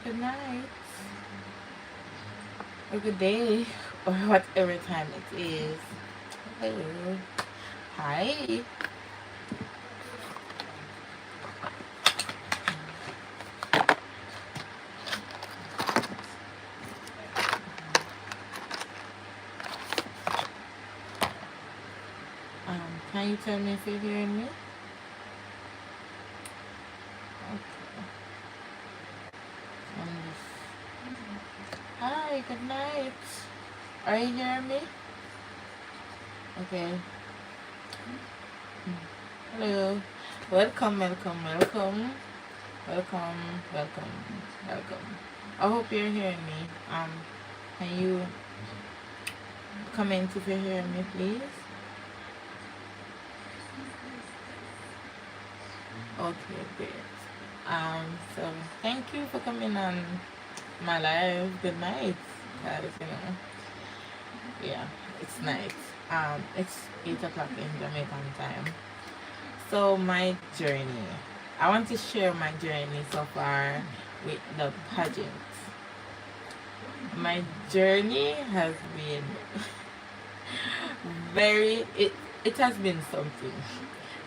good night, or good day, or whatever time it is. Hello. Hi. Can you tell me if you're hearing me? Okay. Hi, good night. Are you hearing me? Okay. Hello. Welcome, welcome, welcome. Welcome, welcome, welcome. I hope you're hearing me. Can you comment if you're hearing me, please? Okay, great. So thank you for coming on my live. Good night, guys. Yeah, it's night. It's 8 o'clock in Jamaican time. So my journey. I want to share my journey so far with the pageant. My journey has been it has been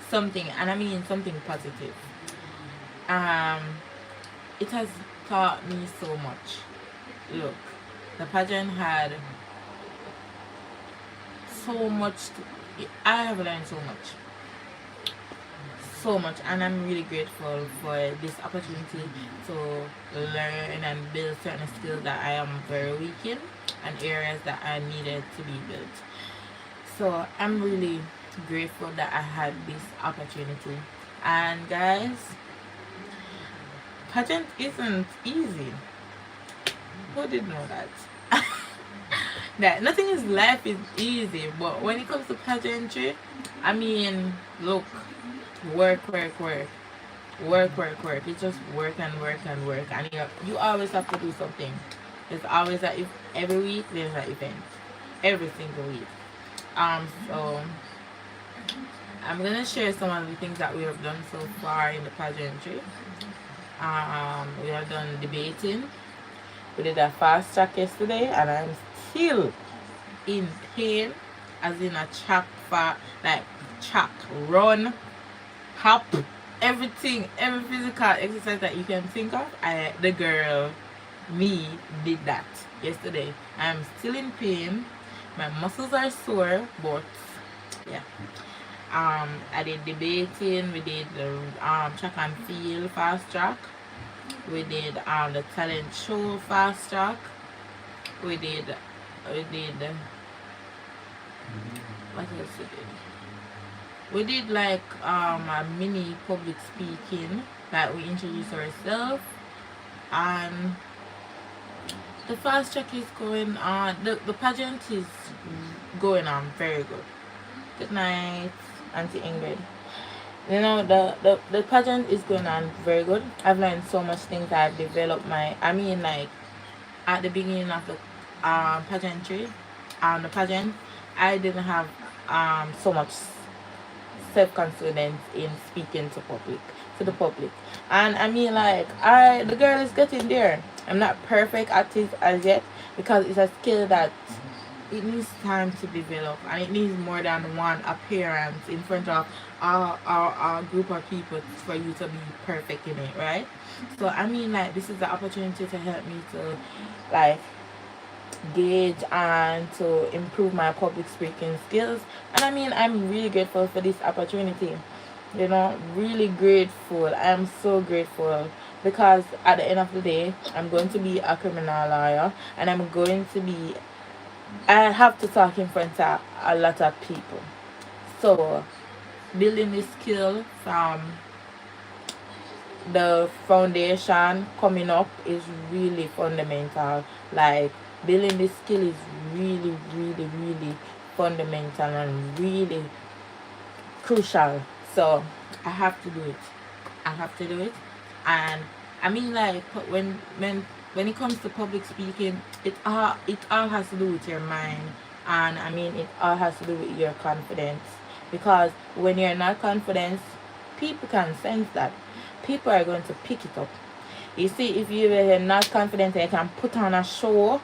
something, and I mean something positive. Um, it has taught me so much. Look, the pageant had so much. I have learned so much, and I'm really grateful for this opportunity to learn and build certain skills that I am very weak in, and areas that I needed to be built. So I'm really grateful that I had this opportunity. And guys, pageant isn't easy. Who did know that? That nothing is life is easy, but when it comes to pageantry, I mean, look, work. It's just work and work and work, and you always have to do something. There's always every week there's an event, every single week. So I'm gonna share some of the things that we have done so far in the pageantry. We have done debating. We did a fast track yesterday, and I'm still in pain, as in a track run, hop, everything, every physical exercise that you can think of. The girl, me, did that yesterday. I'm still in pain. My muscles are sore, but yeah. I did debating. We did the track and field fast track. We did the talent show fast track. We did what else we did? We did like a mini public speaking, like we introduced ourselves, and the fast track is going on. The pageant is going on very good. Good night, Auntie Ingrid. You know, the pageant is going on very good. I've learned so much things. I've developed like at the beginning of the pageantry, the pageant, I didn't have so much self-confidence in speaking to the public. And I mean, like, the girl is getting there. I'm not perfect at it as yet, because it's a skill that it needs time to develop, and it needs more than one appearance in front of a group of people for you to be perfect in it, right? So I mean, like, this is the opportunity to help me to, like, gauge and to improve my public speaking skills. And I mean, I'm really grateful for this opportunity. Really grateful. I'm so grateful, because at the end of the day, I'm going to be a criminal lawyer, and I have to talk in front of a lot of people. So building this skill from the foundation coming up is really fundamental. Like, building this skill is really, really, really fundamental and really crucial. So I have to do it. And I mean, like, when it comes to public speaking, it all has to do with your mind, and I mean, it all has to do with your confidence. Because when you're not confident, people can sense that. People are going to pick it up. You see, if you're not confident and you can put on a show,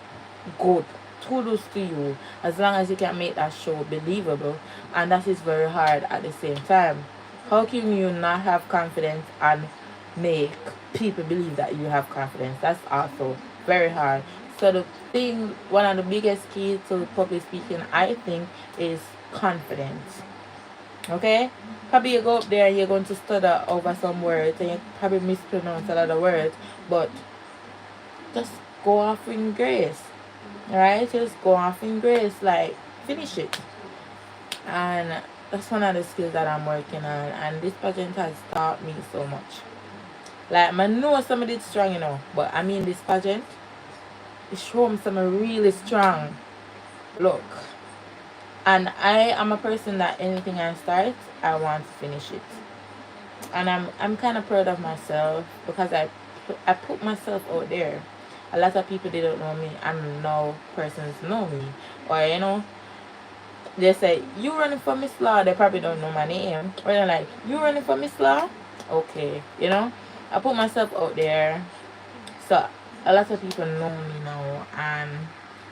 good. Kudos to you. As long as you can make that show believable, and that is very hard at the same time. How can you not have confidence and make people believe that you have confidence? That's also very hard. So the thing, one of the biggest keys to public speaking, I think, is confidence. Okay? Probably you go up there and you're going to stutter over some words and you probably mispronounce a lot of words, but just go off in grace. Alright? Just go off in grace. Like, finish it. And that's one of the skills that I'm working on. And this pageant has taught me so much. Like, I know somebody is strong, you know, but I mean, this pageant, it showed me something really strong. Look. And I am a person that anything I start, I want to finish it. And I'm kind of proud of myself because I put myself out there. A lot of people, they don't know me, and now persons know me. Or, you know, they say, you running for Miss Law, they probably don't know my name. Or they're like, you running for Miss Law? Okay, you know, I put myself out there. So a lot of people know me now, and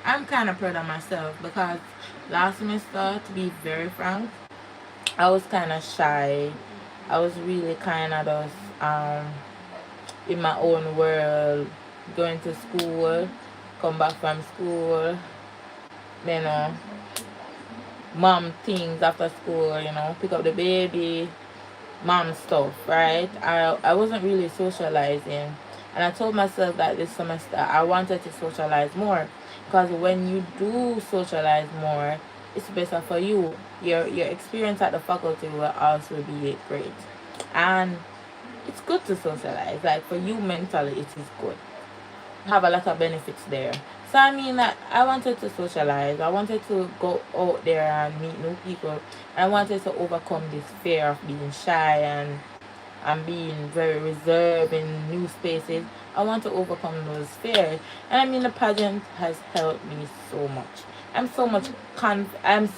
I'm kind of proud of myself because last semester, to be very frank, I was kind of shy. I was really kind of just in my own world, going to school, come back from school, you know, mom things after school, you know, pick up the baby, mom stuff, right? I wasn't really socializing. And I told myself that this semester I wanted to socialize more. Because when you do socialize more, it's better for you. Your experience at the faculty will also be great. And it's good to socialize. Like, for you mentally, it is good. Have a lot of benefits there. So I mean that I wanted to socialize. I wanted to go out there and meet new people. I wanted to overcome this fear of being shy and being very reserved in new spaces. I want to overcome those fears. And I mean the pageant has helped me so much. I'm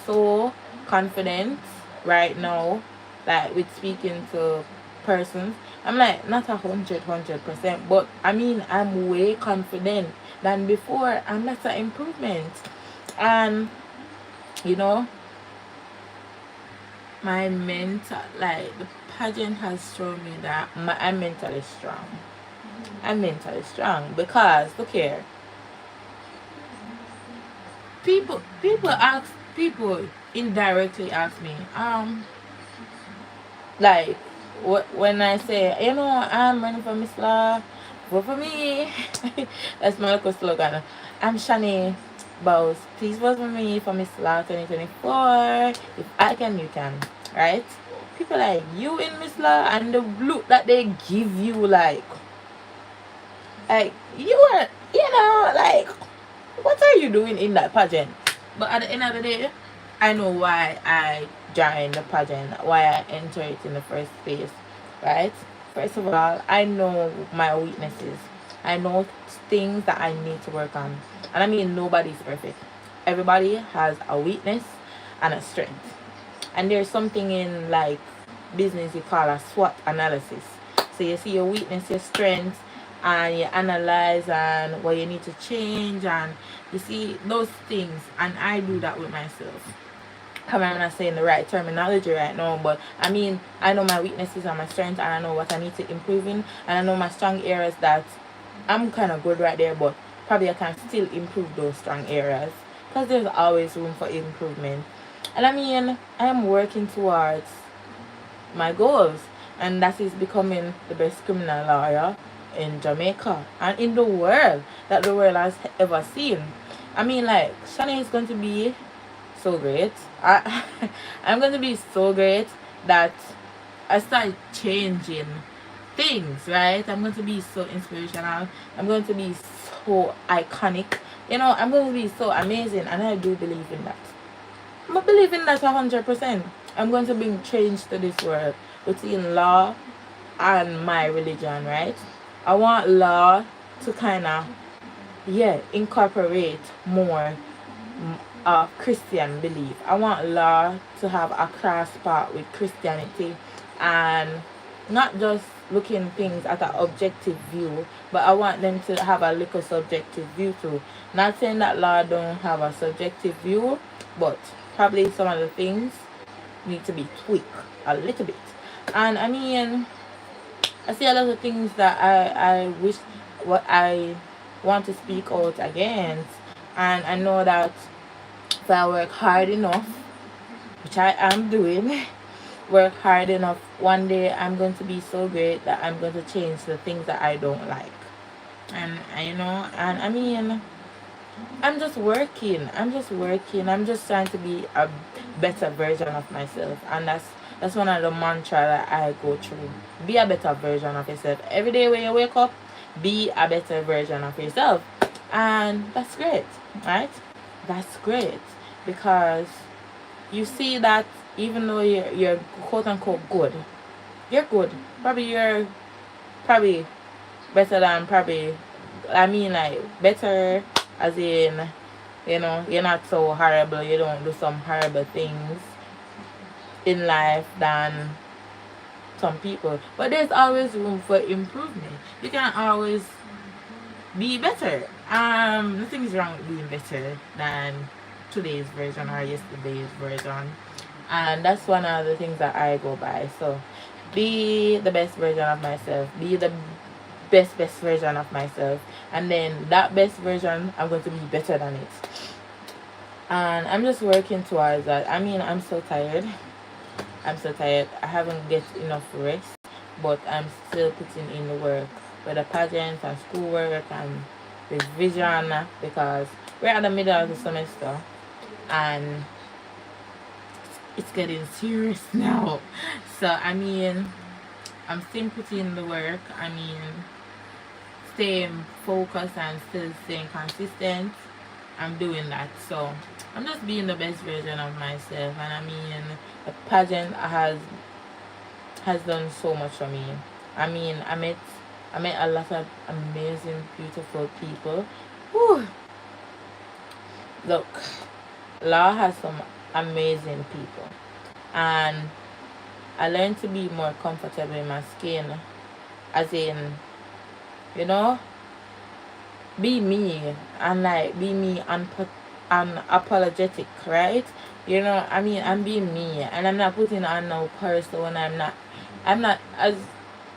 so confident right now, like with speaking to persons. I'm like not 100%, but I mean I'm way confident than before, and that's an improvement. And you know, my mental, like the pageant has shown me that I'm mentally strong. I'm mentally strong because look here, people indirectly ask me, like when I say, you know, I'm running for Miss Law, vote for me. That's my local slogan. I'm Shanae Bowes. Please vote for me for Miss Law 2024. If I can, you can. Right? People like you in Miss Law, and the look that they give you, like you are, you know, like what are you doing in that pageant? But at the end of the day, I know why I joined the pageant, why I entered it in the first place, right? First of all, I know my weaknesses. I know things that I need to work on. And I mean, nobody's perfect. Everybody has a weakness and a strength. And there's something in like business you call a SWOT analysis. So you see your weakness, your strengths, and you analyze and what you need to change, and you see those things. And I do that with myself. I'm not saying the right terminology right now, but I mean, I know my weaknesses and my strengths, and I know what I need to improve in, and I know my strong areas that I'm kind of good right there, but probably I can still improve those strong areas because there's always room for improvement. And I mean, I'm working towards my goals, and that is becoming the best criminal lawyer in Jamaica and in the world that the world has ever seen. I mean, like, Shanae is going to be so great. I'm going to be so great that I start changing things, right? I'm going to be so inspirational. I'm going to be so iconic. You know, I'm going to be so amazing, and I do believe in that. I believe in that 100%. I'm going to bring change to this world between law and my religion, right? I want law to kind of, incorporate more Christian belief. I want law to have a cross part with Christianity, and not just looking things at an objective view, but I want them to have a little subjective view too. Not saying that law don't have a subjective view, but probably some of the things need to be tweaked a little bit. And I mean, I see a lot of things that I wish, what I want to speak out against, and I know that if I work hard enough, which I am doing, work hard enough, one day I'm going to be so great that I'm going to change the things that I don't like. And and I mean, I'm just working. I'm just trying to be a better version of myself, and that's one of the mantra that I go through. Be a better version of yourself. Every day when you wake up, be a better version of yourself, and that's great, right? That's great because you see that even though you're quote unquote good, you're good. Probably better than probably. I mean, like better as in, you're not so horrible. You don't do some horrible things in life than some people. But there's always room for improvement. You can always be better. Nothing is wrong with being better than today's version or yesterday's version. And that's one of the things that I go by. So be the best version of myself. Be the best version of myself, and then that best version, I'm going to be better than it. And I'm just working towards that. I mean, I'm so tired. I haven't get enough rest, but I'm still putting in the work with the pageants and schoolwork and revision, because we're at the middle of the semester and it's getting serious now. So I mean, I'm still putting in the work. I mean, staying focused and still staying consistent. I'm doing that. So I'm just being the best version of myself. And I mean, the pageant has done so much for me. I mean, I met a lot of amazing, beautiful people. Whew. Look, Law has some amazing people, and I learned to be more comfortable in my skin, as in, you know, be me, and like be me unapologetic, right? I mean, I'm being me, and I'm not putting on no person. I'm not, as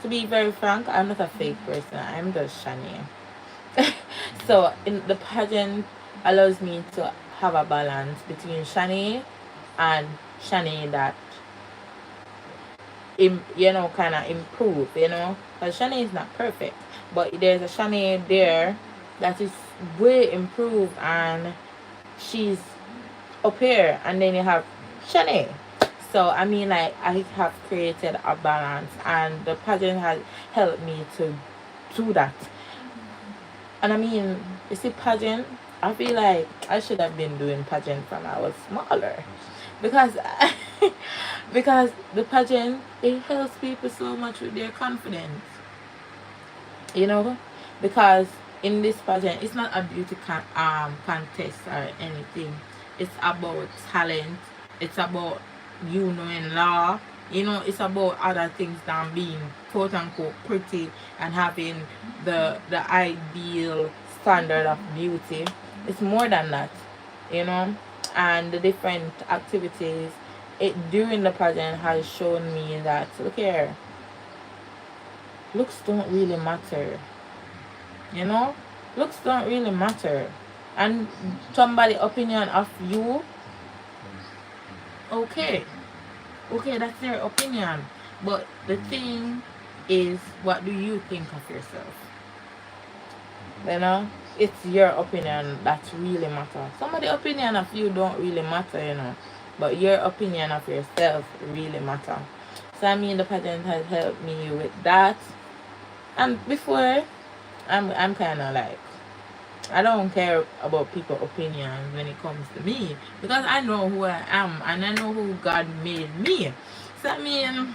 to be very frank, I'm not a fake person. I'm just Shanae. So in the pageant allows me to have a balance between Shanae and Shanae that kind of improve, because Shanae is not perfect, but there's a Shanae there that is way improved, and she's up here, and then you have Shanae. So I mean, like, I have created a balance, and the pageant has helped me to do that. And I mean, you see, pageant, I feel like I should have been doing pageant when I was smaller, because because the pageant, it helps people so much with their confidence, you know because in this pageant, it's not a beauty contest or anything. It's about talent. It's about you knowing law. It's about other things than being quote unquote pretty and having the ideal standard of beauty. It's more than that, and the different activities it during the pageant has shown me that, look here, looks don't really matter. Looks don't really matter. And somebody opinion of you, okay, that's their opinion. But the thing is, what do you think of yourself? It's your opinion that really matters. Somebody opinion of you don't really matter, but your opinion of yourself really matter. So I mean, the pageant has helped me with that. And before, I'm kind of like, I don't care about people's opinions when it comes to me, because I know who I am, and I know who God made me. So I mean,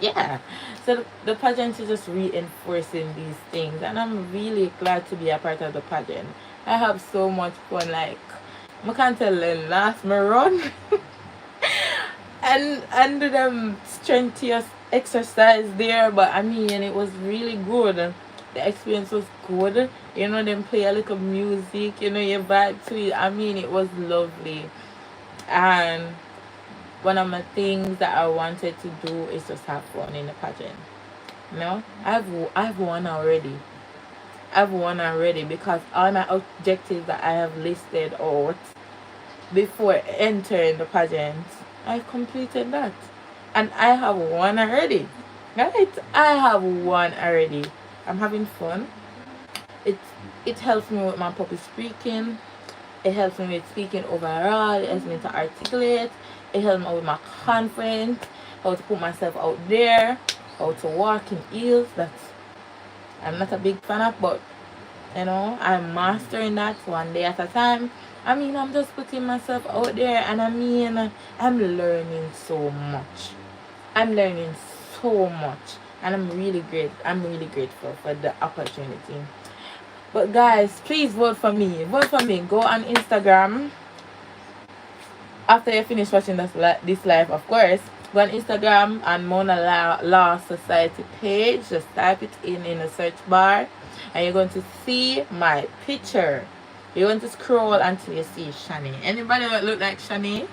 yeah. So the pageant is just reinforcing these things, and I'm really glad to be a part of the pageant. I have so much fun. Like, I can't tell last me run and do them strenuous exercise there, but I mean, it was really good. The experience was good. You know, them play a little music, you know, you vibe to it. I mean, it was lovely. And one of my things that I wanted to do is just have fun in the pageant. You know, I've won already. I've won already because all my objectives that I have listed out before entering the pageant, I completed that. And I have won already. Right? I have won already. I'm having fun. It it helps me with my public speaking. It helps me with speaking overall. It helps me to articulate. It helps me with my confidence, how to put myself out there, how to walk in heels. That's I'm not a big fan of, but you know, I'm mastering that one day at a time. I mean, I'm just putting myself out there, and I mean, I'm learning so much. I'm learning so much, and I'm really grateful for the opportunity. But guys, please vote for me. Vote for me. Go on Instagram after you finish watching this live, of course. Go on Instagram and Mona Law Society page. Just type it in the search bar, and you're going to see my picture. You're going to scroll until you see Shanae. Anybody that look like Shanae?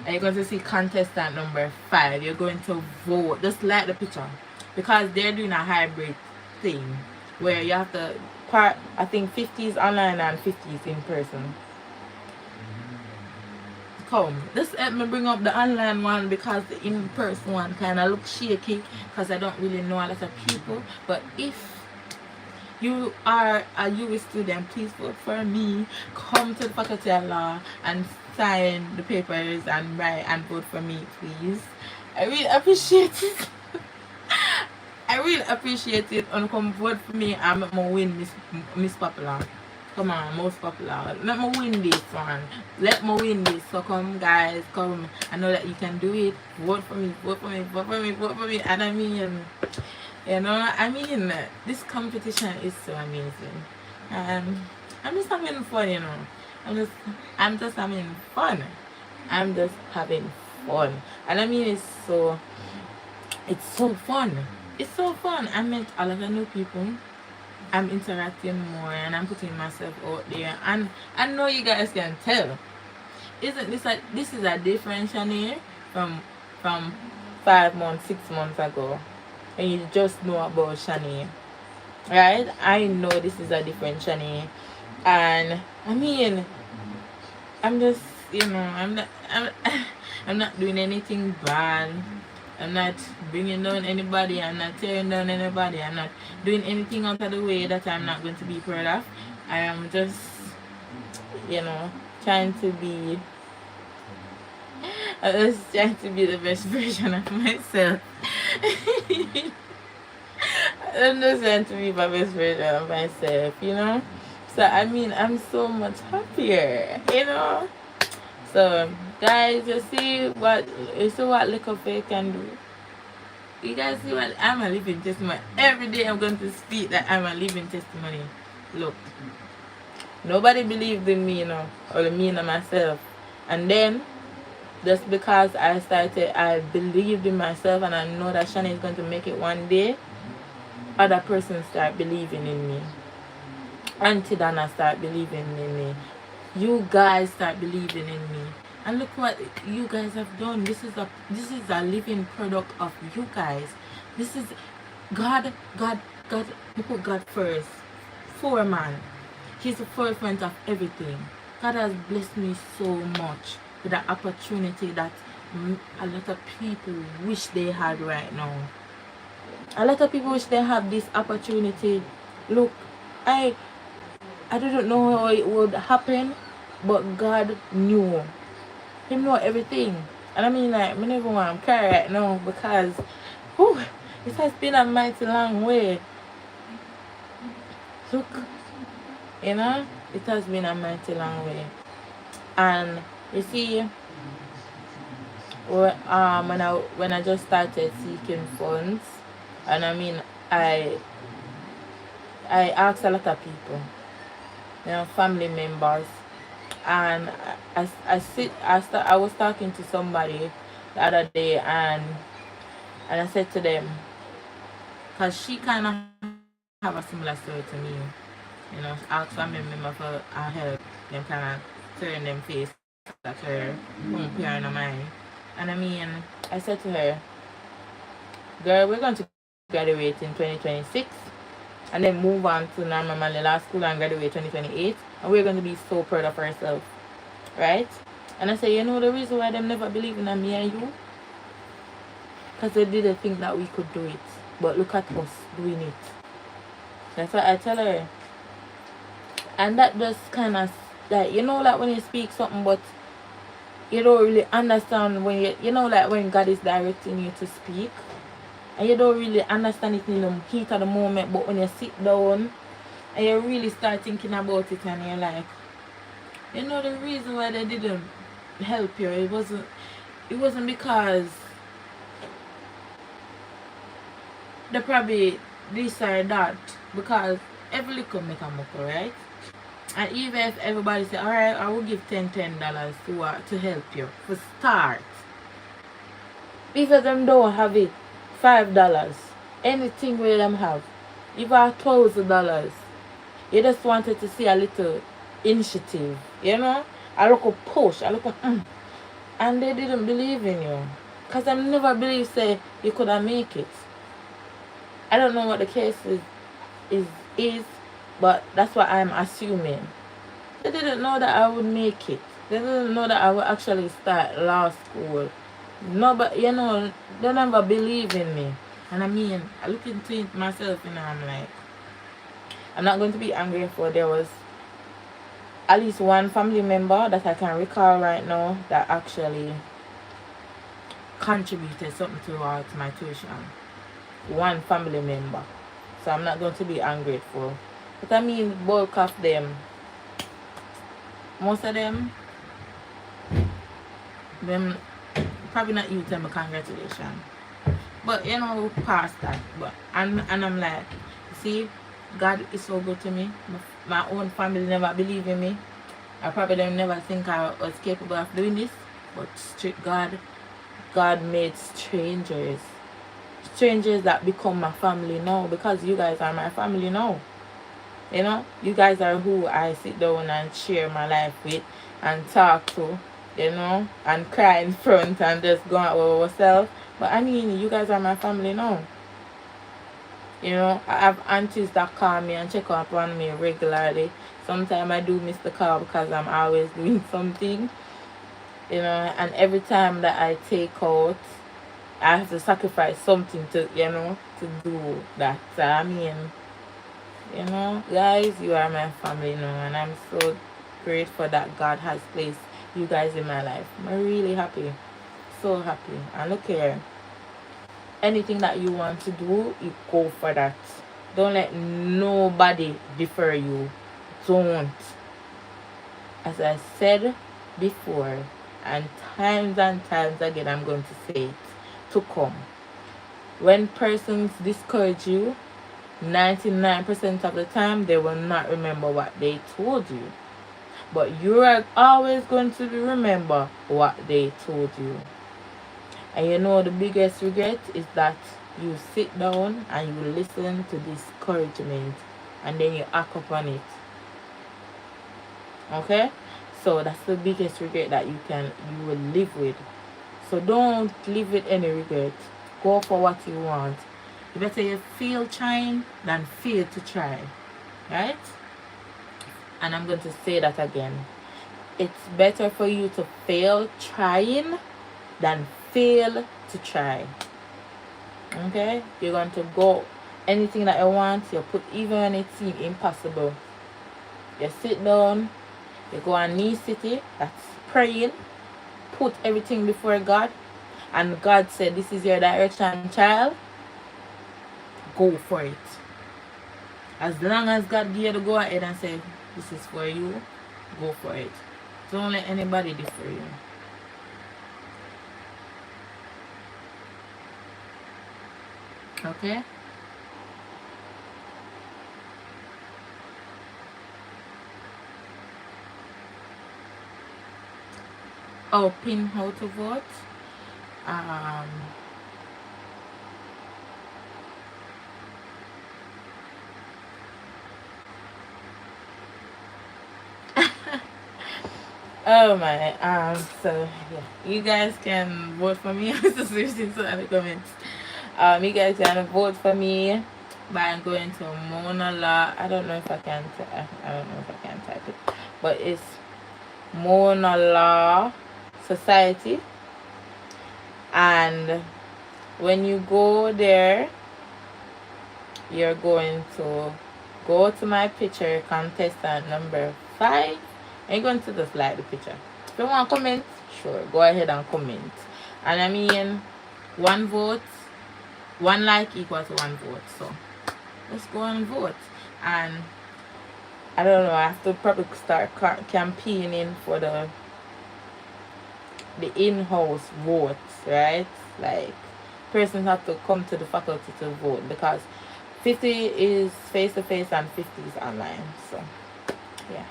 And you're going to see contestant number 5. You're going to vote. Just like the picture, because they're doing a hybrid thing where you have to part. I think 50s online and 50s in person. Come, just let me bring up the online one because the in-person one kind of looks shaky because I don't really know a lot of people. But if you are a UWI student, please vote for me. Come to the Faculty of Law and sign the papers and write and vote for me, please. I really appreciate it. I really appreciate it. And come vote for me and make me win Miss Popular. Come on, most popular. Let me win this one. Let me win this. So come guys, come. I know that you can do it. Vote for me, vote for me, vote for me, vote for me. And I mean, you know, I mean, this competition is so amazing. I'm just having fun, you know. I'm just having fun. I'm just having fun. And I mean, it's so fun. It's so fun. I met a lot of new people. I'm interacting more and I'm putting myself out there, and I know you guys can tell. Isn't this this is a different Shanae from 5 months, 6 months ago, and you just know about Shanae, right? I know this is a different Shanae, and I mean, I'm just I'm not doing anything bad. I'm not bringing down anybody. I'm not tearing down anybody. I'm not doing anything out of the way that I'm not going to be proud of. I am just, trying to be. I'm just trying to be the best version of myself. I'm just trying to be my best version of myself, So I mean, I'm so much happier. So guys, you see what Liquor Faith can do. You guys see what I'm a living testimony. Every day I'm going to speak that I'm a living testimony. Look, nobody believed in me, or me and myself. And then just because I believed in myself, and I know that Shanae is going to make it one day, other persons start believing in me. Auntie Dana start believing in me. You guys start believing in me. And look what you guys have done. This is a living product of you guys. This is God. We put God first. Man. He's the forefront of everything. God has blessed me so much with the opportunity that a lot of people wish they had right now. A lot of people wish they have this opportunity. Look, I didn't know how it would happen, but God knew. He know everything. And I mean, like, I never want to cry right now because it has been a mighty long way. Look, it has been a mighty long way. And you see, when I just started seeking funds, and I mean, I asked a lot of people, family members, and I was talking to somebody the other day, and And I said to them, because she kind of have a similar story to me. You know, ask family member for help. Them kind of turn them face at her, pay her no mind. And I mean, I said to her, girl, we're going to graduate in 2026 and then move on to normal law school and graduate 2028. And we're going to be so proud of ourselves. Right? And I said, you know the reason why them never believe in me and you? Because they didn't think that we could do it. But look at us doing it. That's what I tell her. And that just kind of, like, you know, like when you speak something, but you don't really understand when you know, like when God is directing you to speak. And you don't really understand it in the heat of the moment. But when you sit down and you really start thinking about it and you're like, you know the reason why they didn't help you, it wasn't because they probably this or that, because every little make a muckle, right? And even if everybody say, alright, I will give $10 to help you for start. If them don't have it, $5, anything where them have, even $1,000, you just wanted to see a little initiative, you know, a little push, a little and they didn't believe in you, because I never believed say you could have make it. I don't know what the case is, but that's what I'm assuming. They didn't know that I would make it. They didn't know that I would actually start law school. No, but you know, they never believe in me. And I mean, I look into it myself and I'm like, I'm not going to be angry for there was at least one family member that I can recall right now that actually contributed something towards my tuition. One family member. So I'm not going to be ungrateful. But I mean, bulk of them, most of them probably not you tell me congratulations. But you know, past that. But and I'm like, see, God is so good to me. My own family never believe in me. I probably don't never think I was capable of doing this. But God made strangers. Strangers that become my family now, because you guys are my family now. You know, you guys are who I sit down and share my life with and talk to, you know, and cry in front and just go out with ourselves. But I mean, you guys are my family now. You know, I have aunties that call me and check up on me regularly. Sometimes I do miss the call because I'm always doing something, you know, and every time that I take out, I have to sacrifice something to, you know, to do that. So, I mean, you know, guys, you are my family now, and I'm so grateful that God has placed you guys in my life. I'm really happy. So happy. And look here. Anything that you want to do, you go for that. Don't let nobody defer you. Don't. As I said before, and times again, I'm going to say it to come. When persons discourage you, 99% of the time, they will not remember what they told you. But you are always going to remember what they told you. And you know the biggest regret is that you sit down and you listen to discouragement and then you act upon it. Okay? So that's the biggest regret that you will live with. So don't live with any regret. Go for what you want. You better you fail trying than fail to try. Right? And I'm going to say that again. It's better for you to fail trying than fail to try. Okay? You're going to go anything that you want. You put, even when it seems impossible, you sit down, you go on knee city, that's praying, put everything before God, and God said, this is your direction, child. Go for it. As long as God give you the go ahead and say, this is for you, go for it. Don't let anybody defer you. Okay? Oh, pin how to vote. Um, Oh my, so yeah, you guys can vote for me. I'm just seriously so in the comments. You guys can vote for me by going to Mona Law. I don't know if I can. I don't know if I can type it, but it's Mona Law Society, and when you go there, you're going to go to my picture, contestant number 5, and you're going to just like the picture. If you want to comment, sure, go ahead and comment. And I mean, one vote, one like equals one vote. So let's go and vote. And I don't know, I have to probably start campaigning for the in-house votes, right? Like, persons have to come to the faculty to vote, because 50 is face-to-face and 50 is online. So yeah.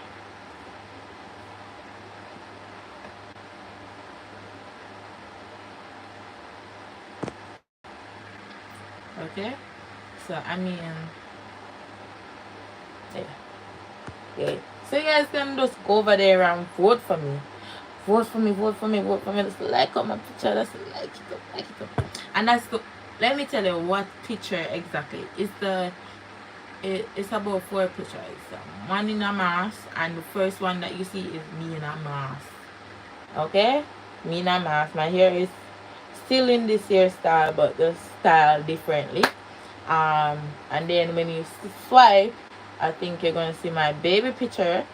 Okay, so I mean, yeah. Okay, so you guys can just go over there and vote for me. Vote for me, vote for me, vote for me. Just like up my picture, just like it up, like it up. And that's the, let me tell you what picture exactly. It's about 4 pictures. One in a mask, and the first one that you see is me in a mask. Okay? Me in a mask. My hair is still in this hairstyle, but the style differently. And then when you swipe, I think you're gonna see my baby picture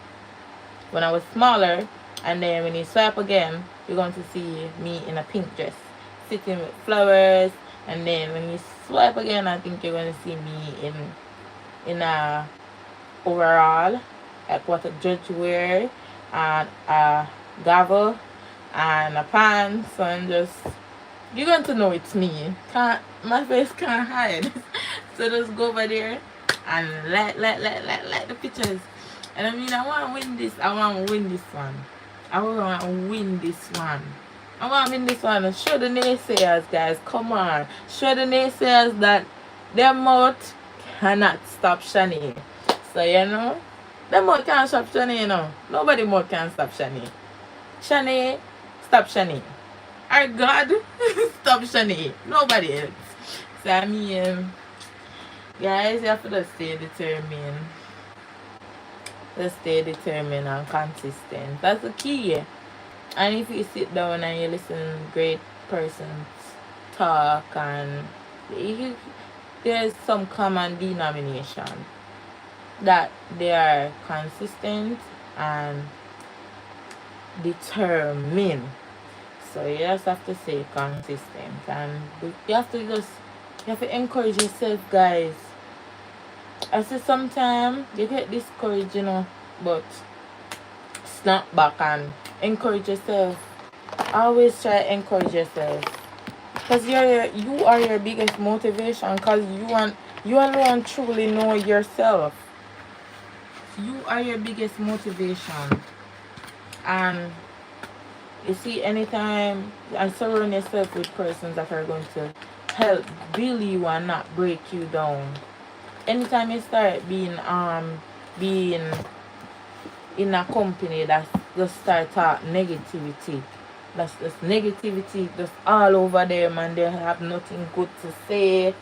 when I was smaller. And then when you swipe again, you're going to see me in a pink dress, sitting with flowers. And then when you swipe again, I think you're going to see me in a overall, like what a judge wear, and a gavel, and a pants. So I'm just, you're going to know it's me. Can't, my face can't hide. So just go over there and like the pictures. And I mean, I want to win this. I want to win this one. I want to win this one. I want to win this one. Show the naysayers, guys. Come on. Show the naysayers that their mouth cannot stop Shanae. So, you know, their mouth can't stop Shanae, you know. Nobody mouth can stop Shanae. Shanae, stop Shanae. Our God, stop Shanae. Nobody else. So, I mean, guys, you have to just stay determined. Just stay determined and consistent. That's the key. And if you sit down and you listen to great persons talk, and there's some common denomination that they are consistent and determined. So you just have to stay consistent, and you have to encourage yourself, guys. I say sometimes you get discouraged, you know, but snap back and encourage yourself. Always try to encourage yourself, because you are your biggest motivation, because you alone truly know yourself. You are your biggest motivation. And you see, anytime, and surround yourself with persons that are going to help build you and not break you down. Anytime you start being in a company that just start talk negativity, that's just negativity just all over them, and they have nothing good to say,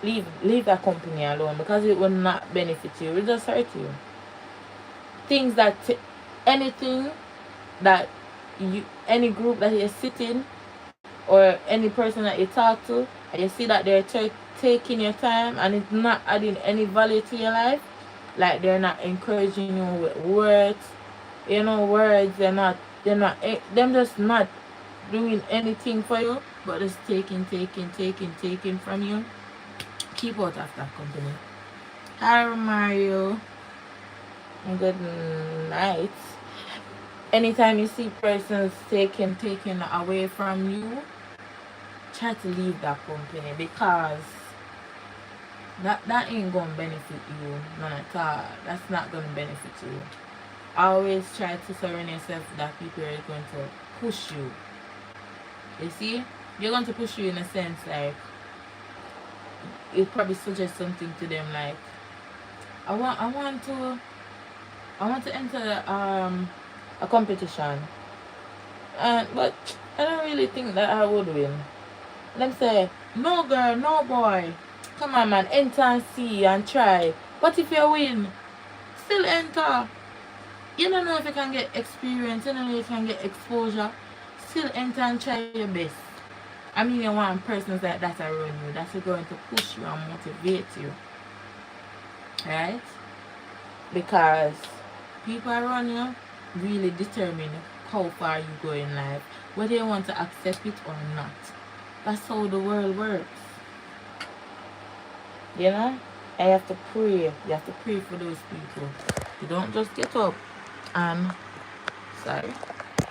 leave that company alone, because it will not benefit you. It will just hurt you. Things that anything that you, any group that you sit in, or any person that you talk to, and you see that they're taking your time and it's not adding any value to your life, like they're not encouraging you with words, you know, words, them just not doing anything for you, but just taking from you, keep out of that company. Hi Mario, good night. Anytime you see persons taking away from you, try to leave that company, because that ain't gonna benefit you none at all. That's not gonna benefit you. Always try to surround yourself with that people are going to push you. You see, you're going to push you in a sense, like you probably suggest something to them, like I want to I want to enter a competition, but I don't really think that I would win. Them say, no girl, no boy. Come on, man, enter and see and try. But if you win, still enter. You don't know if you can get experience, you don't know if you can get exposure. Still enter and try your best. I mean, you want persons like that around you that's going to push you and motivate you, right? Because people around you really determine how far you go in life, whether you want to accept it or not. That's how the world works. You know? I have to pray. You have to pray for those people. You don't just get up and sorry.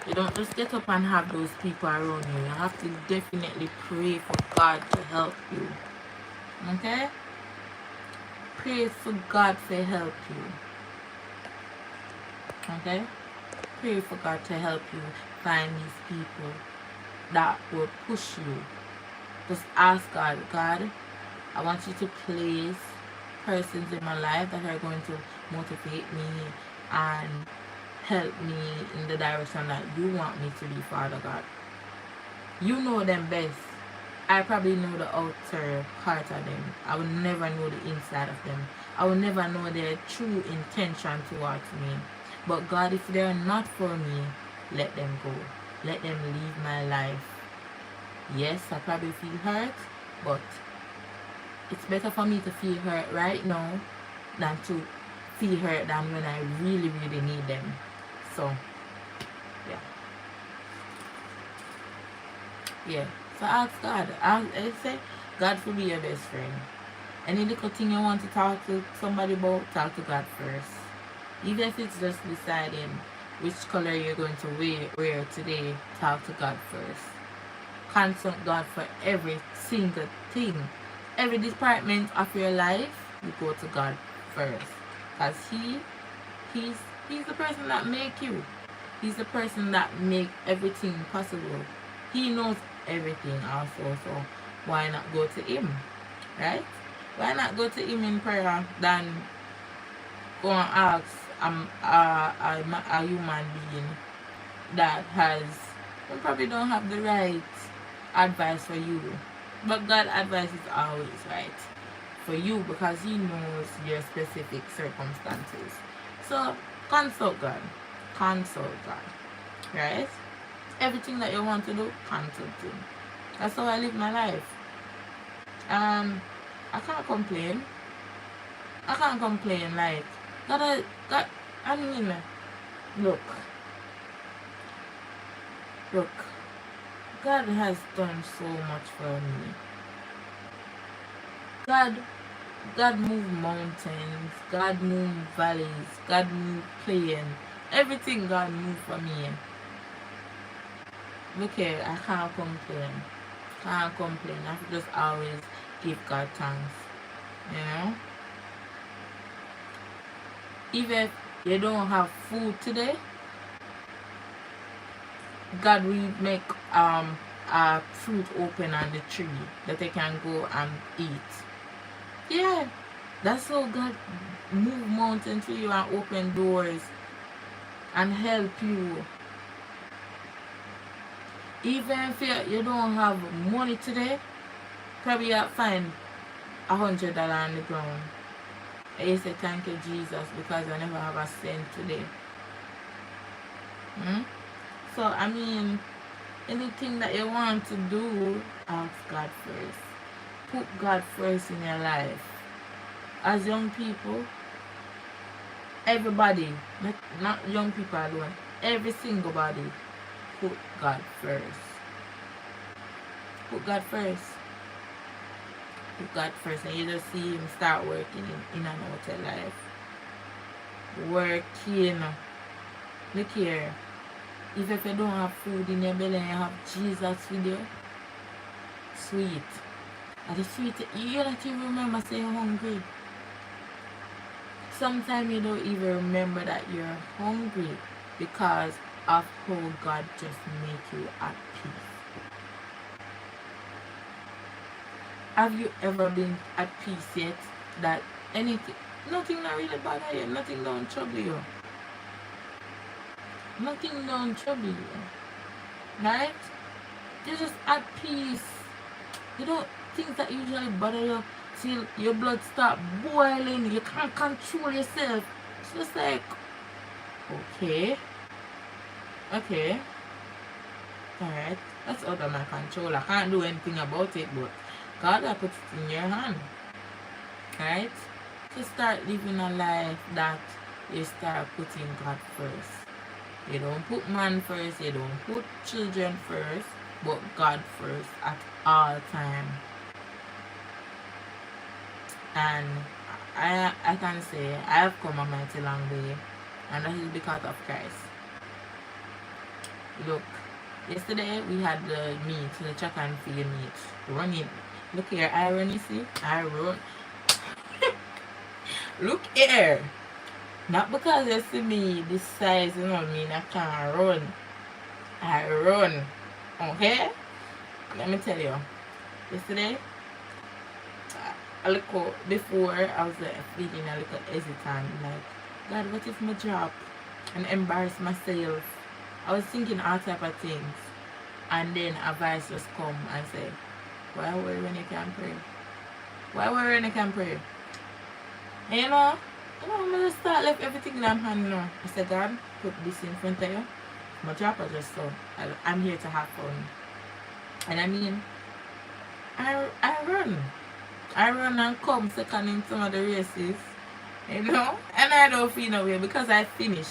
You don't just get up and have those people around you. You have to definitely pray for God to help you. Okay? Pray for God to help you. Okay? Pray for God to help you find these people that will push you. Just ask God, God, I want you to place persons in my life that are going to motivate me and help me in the direction that you want me to be, Father God. You know them best. I probably know the outer part of them. I will never know the inside of them. I will never know their true intention towards me. But God, if they're not for me, let them go. Let them leave my life. Yes, I probably feel hurt, but it's better for me to feel hurt right now than to feel hurt than when I really, really need them. So, yeah. Yeah. So ask God. I say, God will be your best friend. Any little thing you want to talk to somebody about, talk to God first. Even if it's just deciding which color you're going to wear today, talk to God first. Consult God for every single thing. Every department of your life, you go to God first. Because He's the person that make you. He's the person that make everything possible. He knows everything also, so why not go to Him? Right? Why not go to Him in prayer than go and ask a human being that probably don't have the right advice for you. But God advice is always right for you because He knows your specific circumstances. So consult God. Consult God. Right? Everything that you want to do, consult Him. That's how I live my life. I can't complain. I can't complain. Like, I mean, look. God has done so much for me. God moved mountains. God moved valleys. God moved plains. Everything God moved for me. Look here, I can't complain. I have to just always give God thanks. You know? Even if you don't have food today, God will make a fruit open on the tree that they can go and eat. Yeah, that's how God move mountains for you and open doors and help you. Even if you don't have money today, probably you'll find $100 on the ground. And you say, thank you, Jesus, because I never have a cent today. So, I mean, anything that you want to do, ask God first. Put God first in your life. As young people, everybody, not young people alone, every single body, put God first. Put God first. Put God first, and you just see Him start working in and out of life. Working. Look here. If you don't have food in your belly and you have Jesus with you, sweet. And the sweet, you don't even remember saying you're hungry. Sometimes you don't even remember that you're hungry because of how God just make you at peace. Have you ever been at peace yet that nothing not really bother you, nothing don't trouble you? Nothing don't trouble you. Right? You're just at peace. You don't things that usually bother you till your blood start boiling. You can't control yourself. It's just like, okay, okay, alright. That's out of my control. I can't do anything about it, but God I put it in your hand. Right? To start living a life that you start putting God first. You don't put man first, you don't put children first, but God first at all time. And I can say I have come a mighty long way, and that is because of Christ. Look, yesterday we had the meet, the track and field meet, running. Look here, I run, you see? I run. Look here. Not because you see me this size, you know, mean I can't run. I run. Okay? Let me tell you. Yesterday, a little before I was feeling a little hesitant, like, God, what if I drop and embarrass myself? I was thinking all type of things, and then a voice just come and say, why worry when you can pray? Why worry when you can pray? And I'm gonna start left everything in my hand now. I said, God, put this in front of you. My job is just so I'm here to have fun. And I mean, I run. I run and come second in some of the races, and I don't feel no way because I finish.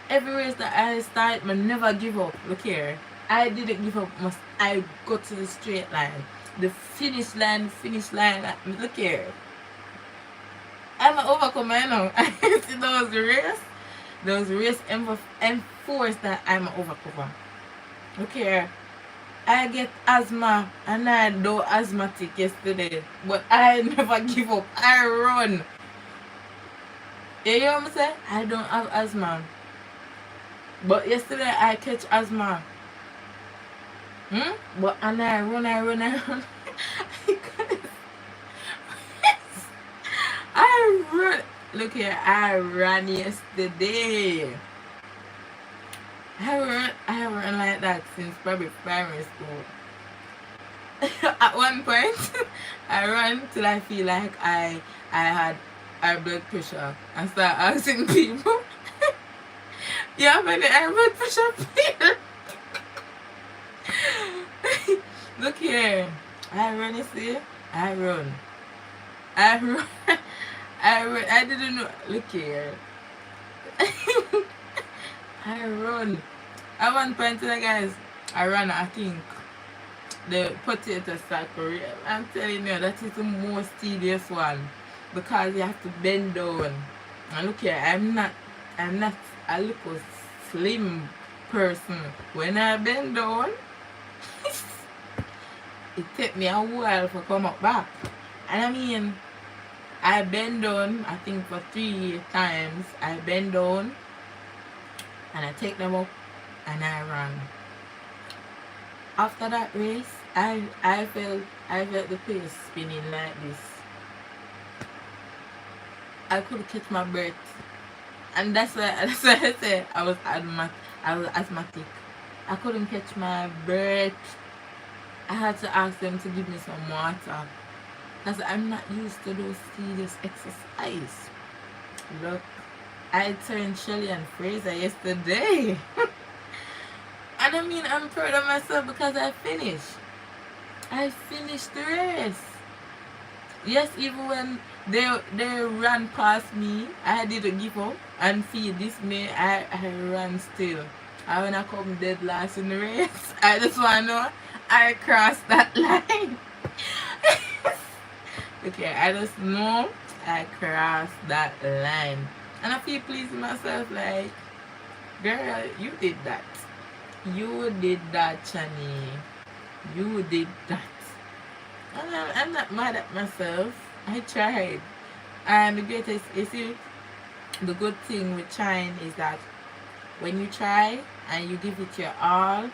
Every race that I start, I never give up. Look here, I didn't give up. I go to the straight line, the finish line. Look here, I'm an overcomer now. I see those race enforce that I'm an overcomer. Look here. I get asthma and I do asthmatic yesterday, but I never give up. I run. You know what I'm saying? I don't have asthma, but yesterday I catch asthma. But and I run. I run. Look here, I ran yesterday. I run like that since probably primary school. At one point, I ran till I feel like I had high blood pressure and start asking people, you have any high blood pressure pill? Look here, I run, you see? I run. I didn't know. Look here. I run. At one point, guys, I ran, I think, the potato sack. I'm telling you, that is the most tedious one because you have to bend down. And look here, I'm not a little slim person. When I bend down, it takes me a while to come up back. And I mean, I bend down, I think for 3 times. I bend down and I take them up and I run. After that race, I felt the pace spinning like this. I couldn't catch my breath, and that's why I said I was asthmatic. I couldn't catch my breath. I had to ask them to give me some water because I'm not used to those serious exercise. Look, I turned Shelly and Fraser yesterday. And I mean, I'm proud of myself because I finished. I finished the race. Yes, even when they ran past me, I didn't give up and feel dismay. I ran still. And when I come dead last in the race, I just want to know I crossed that line. Okay, I just know I crossed that line. And I feel pleased with myself, like, girl, you did that. You did that, Shanae. You did that. And I'm not mad at myself. I tried. And the greatest, you see, the good thing with trying is that when you try and you give it your all,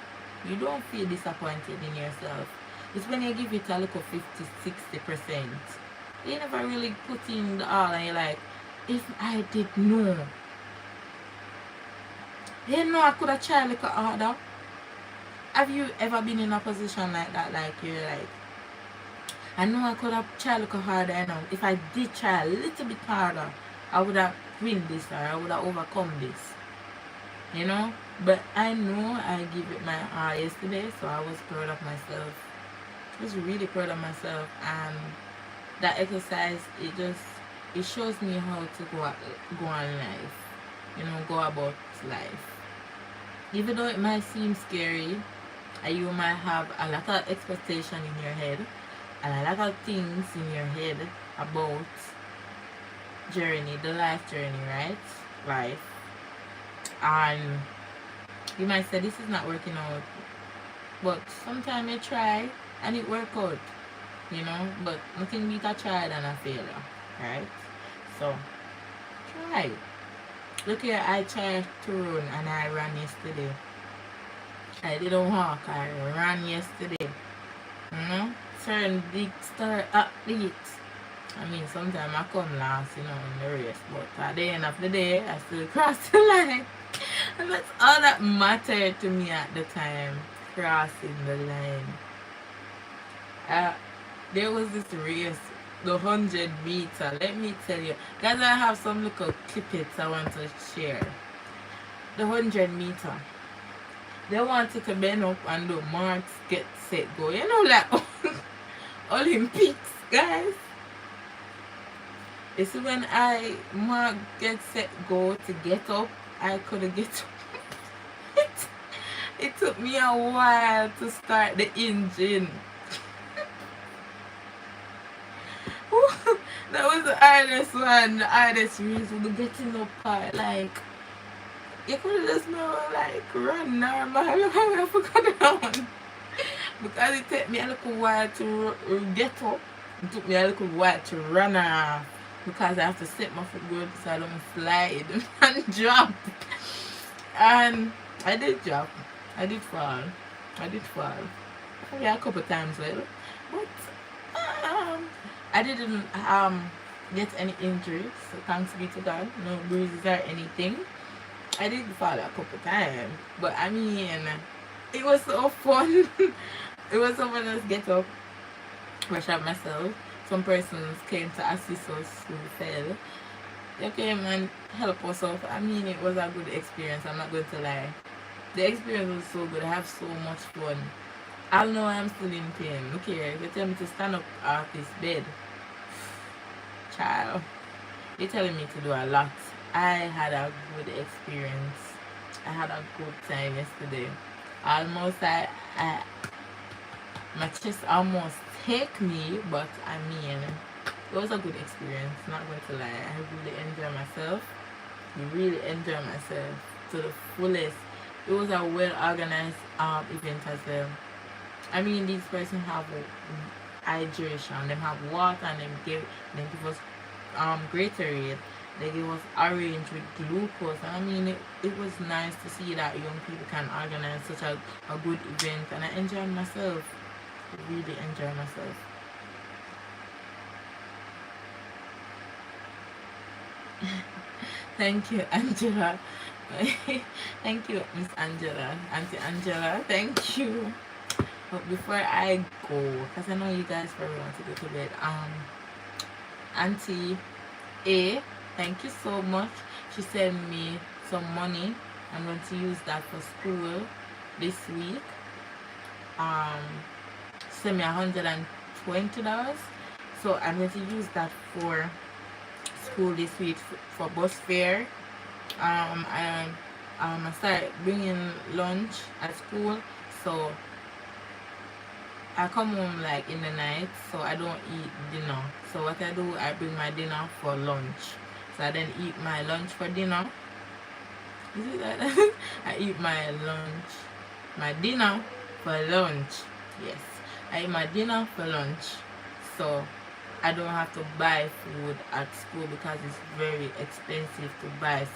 you don't feel disappointed in yourself. It's when you give it a little 50-60%. You never really put in the all and you're like, if I did know. You know, I could have tried a little harder. Have you ever been in a position like that? Like, you're like, I know I could have tried a little harder, you know. If I did try a little bit harder, I would have win this, or I would have overcome this, you know. But I know I give it my all yesterday, so I was proud of myself. I was really proud of myself, and that exercise, it shows me how to go on life, you know, go about life. Even though it might seem scary, and you might have a lot of expectation in your head, and a lot of things in your head about the life journey, right? Life. And you might say this is not working out, but sometimes you try and it work out, you know. But nothing beat a try than a failure, right? So try. Look here, I tried to run and I ran yesterday. I didn't walk, I ran yesterday. You know? Certain big star athletes. I mean, sometimes I come last, you know, in the race, but at the end of the day, I still cross the line. And that's all that mattered to me at the time, crossing the line. There was this race, the 100 meter. Let me tell you, guys, I have some little clippets I want to share. The 100 meter. They wanted to bend up and do marks, get set, go. You know, like Olympics, guys. It's when I mark, get set, go to get up, I couldn't get up. It took me a while to start the engine. That was the hardest one, the hardest race with the getting up part. Like, you could have just know, like, run normal. I forgot that one. Because it took me a little while to get up. It took me a little while to run off. Because I have to set my foot good so I don't slide and drop. And I did drop. I did fall. Yeah, a couple times later. But I didn't get any injuries, so thanks be to God. No bruises or anything. I did fall a couple times, but I mean, it was so fun. It was so fun to get up, brush up myself. Some persons came to assist us who fell. They came and help us out. I mean, it was a good experience, I'm not going to lie. The experience was so good. I have so much fun. I know I'm still in pain. Look here, they tell me to stand up off this bed. Child, they're telling me to do a lot. I had a good experience. I had a good time yesterday. Almost, my chest almost take me, but I mean, it was a good experience. Not going to lie, I really enjoyed myself. Really enjoyed myself to the fullest. It was a well organized event as well. I mean, these persons have hydration, them have water, and them give us Gatorade. They give us orange with glucose. And I mean, it was nice to see that young people can organize such a good event, and I enjoyed myself. Really enjoyed myself. Thank you, Angela. Thank you, Miss Angela, Auntie Angela. Thank you. But before I go, because I know you guys probably want to go to bed, Auntie A, thank you so much. She sent me some money. I'm going to use that for school this week. She sent me $120. So I'm going to use that for school this week for bus fare. I start bringing lunch at school, so I come home like in the night, so I don't eat dinner. So what I do, I bring my dinner for lunch. So I then eat my lunch for dinner. Is it like that? I eat my dinner for lunch. Yes, I eat my dinner for lunch. So I don't have to buy food at school because it's very expensive to buy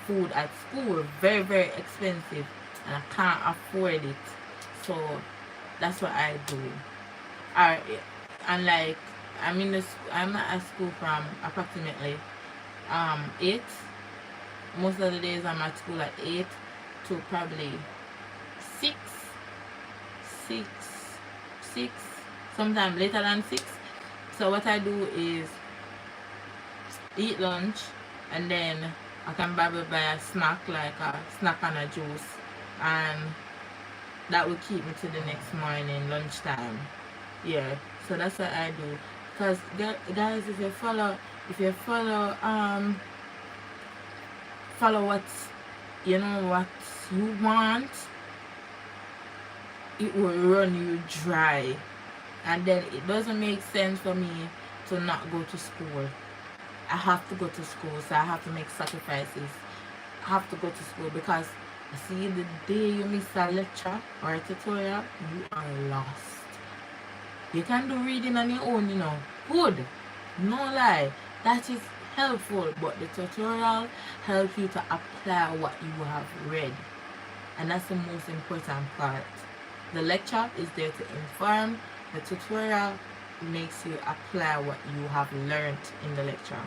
food at school. Very, very expensive, and I can't afford it. So that's what I do. And like I'm at school from approximately 8. Most of the days I'm at school at 8, to probably 6, 6, 6, sometimes later than 6. So what I do is eat lunch, and then I can probably buy a snack, like a snack and a juice, and that will keep me to the next morning lunchtime. Yeah, so that's what I do. Because guys, if you follow follow what what you want, it will run you dry. And then it doesn't make sense for me to not go to school. I have to go to school, so I have to make sacrifices. I have to go to school because see, the day you miss a lecture or a tutorial, you are lost. You can do reading on your own, good, no lie, that is helpful, but the tutorial helps you to apply what you have read, and that's the most important part. The lecture is there to inform, the tutorial makes you apply what you have learned in the lecture.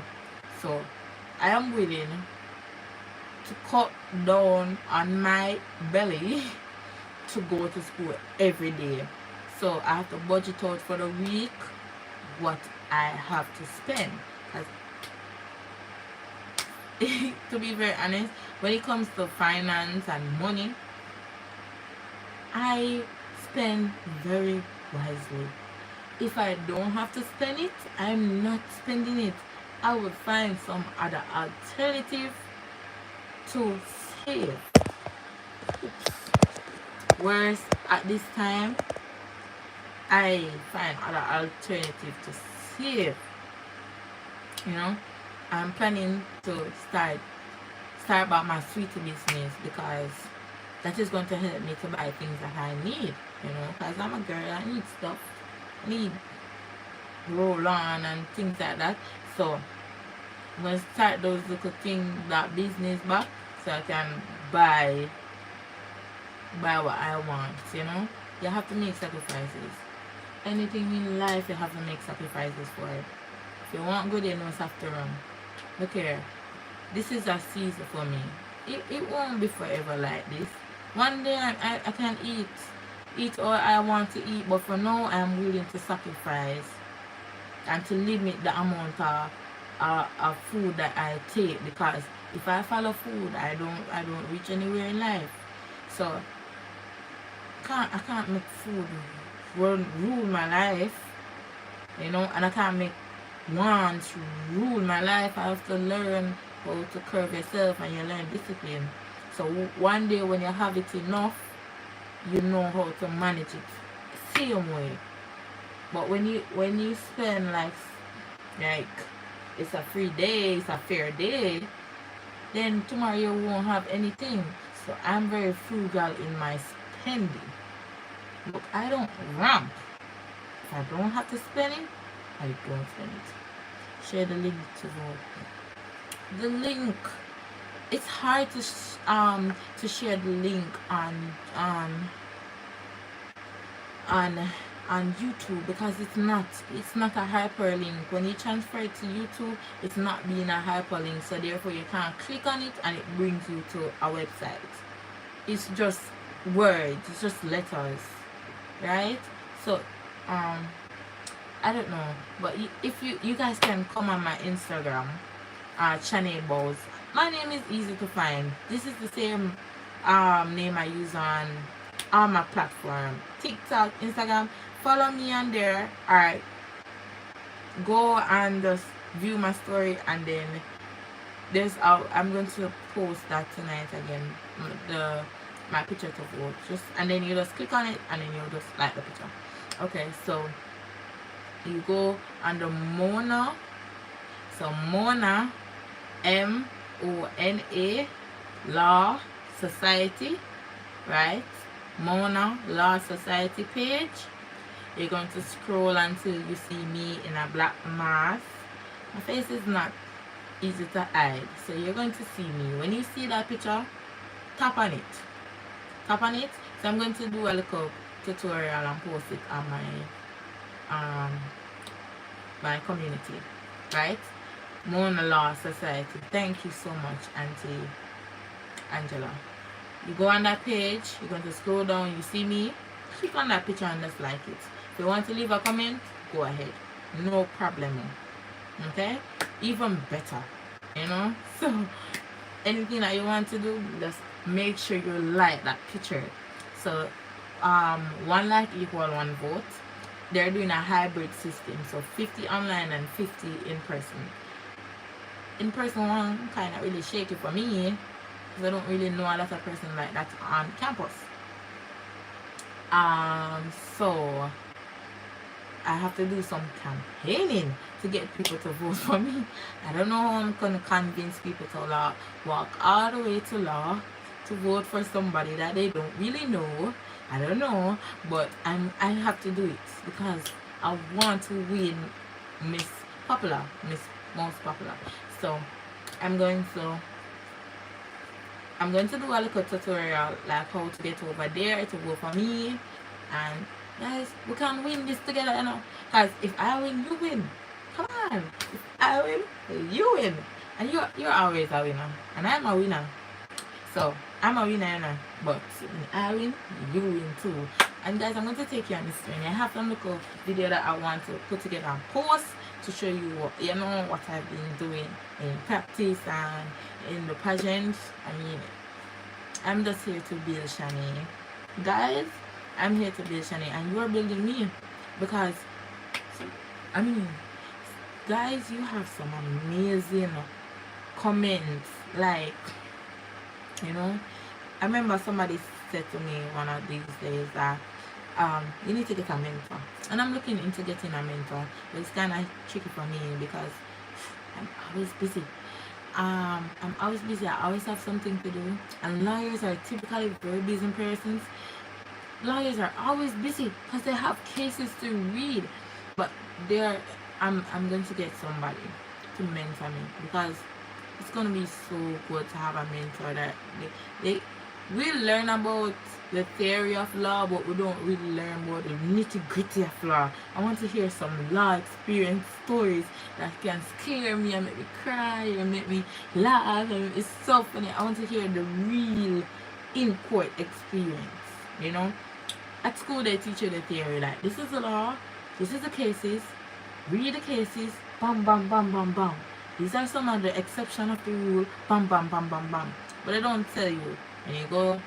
So I am willing to cut down on my belly to go to school every day. So I have to budget out for the week what I have to spend. To be very honest, when it comes to finance and money, I spend very wisely. If I don't have to spend it, I'm not spending it. I will find some other alternative to save. Whereas at this time, I find other alternative to save. I'm planning to start about my sweetie business, because that is going to help me to buy things that I need. Because I'm a girl, I need stuff. I need roll on and things like that. So I'm going to start those little things, that business back, so I can buy what I want. You have to make sacrifices. Anything in life you have to make sacrifices for it. If you want good, you must have to run. Look here, this is a season for me. It won't be forever like this. One day I can eat all I want to eat, but for now I'm willing to sacrifice and to limit the amount of food that I take, because if I follow food, I don't reach anywhere in life. So I can't make food rule my life, and I can't make wants rule my life. I have to learn how to curb yourself, and you learn discipline. So one day when you have it enough, you know how to manage it same way. But when you spend like it's a free day, it's a fair day, then tomorrow you won't have anything. So I'm very frugal in my spending. Look, I don't ramp. If I don't have to spend it, I don't spend it. Share the link to vote. The link. It's hard to share the link on YouTube, because it's not a hyperlink. When you transfer it to YouTube, it's not being a hyperlink, so therefore you can't click on it and it brings you to a website. It's just words, it's just letters, right? So I don't know, but if you guys can come on my Instagram, Shanae Bowes. My name is easy to find. This is the same name I use on all my platform, TikTok, Instagram. Follow me on there. Alright, go and just view my story, and then I'm going to post that tonight again, my picture to vote. And then you just click on it, and then you just like the picture. Okay, so you go under Mona. So Mona, MONA, Law Society, right? Mona Law Society page. You're going to scroll until you see me in a black mask. My face is not easy to hide, so you're going to see me. When you see that picture, tap on it. Tap on it. So I'm going to do a little tutorial and post it on my community, right? Mona Law Society. Thank you so much, Auntie Angela. You go on that page, you're going to scroll down, you see me, click on that picture and just like it. If you want to leave a comment, go ahead. No problem. Okay? Even better. You know? So, anything that you want to do, just make sure you like that picture. So, one like equal one vote. They're doing a hybrid system, so 50 online and 50 in person. In person one kind of really shaky for me, because I don't really know a lot of person like that on campus. So I have to do some campaigning to get people to vote for me. I don't know how I'm gonna convince people to walk all the way to law to vote for somebody that they don't really know. I don't know, but I have to do it because I want to win Miss Most Popular. So I'm going to do a little tutorial like how to get over there to vote for me. And guys, we can win this together, you know. Because if I win, you win. Come on. If I win, you win. And you're always a winner. And I'm a winner. So I'm a winner, you know. But when I win, you win too. And guys, I'm going to take you on this journey. I have some little video that I want to put together and post to show you what, you know, what I've been doing in practice and in the pageant. I mean, I'm just here to build Shanae. Guys, I'm here to build Shanae, and you're building me. Because, I mean, guys, you have some amazing comments. Like, you know, I remember somebody said to me one of these days that you need to get a mentor. And I'm looking into getting a mentor. But it's kind of tricky for me because I'm always busy. I'm always busy. I always have something to do. And lawyers are typically very busy persons. Lawyers are always busy because they have cases to read. But I'm going to get somebody to mentor me because it's going to be so good to have a mentor that we learn about the theory of law, but we don't really learn about the nitty-gritty of law. I want to hear some law experience stories that can scare me and make me cry and make me laugh, and it's so funny. I want to hear the real in-court experience, you know. At school they teach you the theory, like this is the law, this is the cases, read the cases, bam bam bam bam bam. These are some of the exceptions of the rule, bam bam bam bam bam. But they don't tell you when you go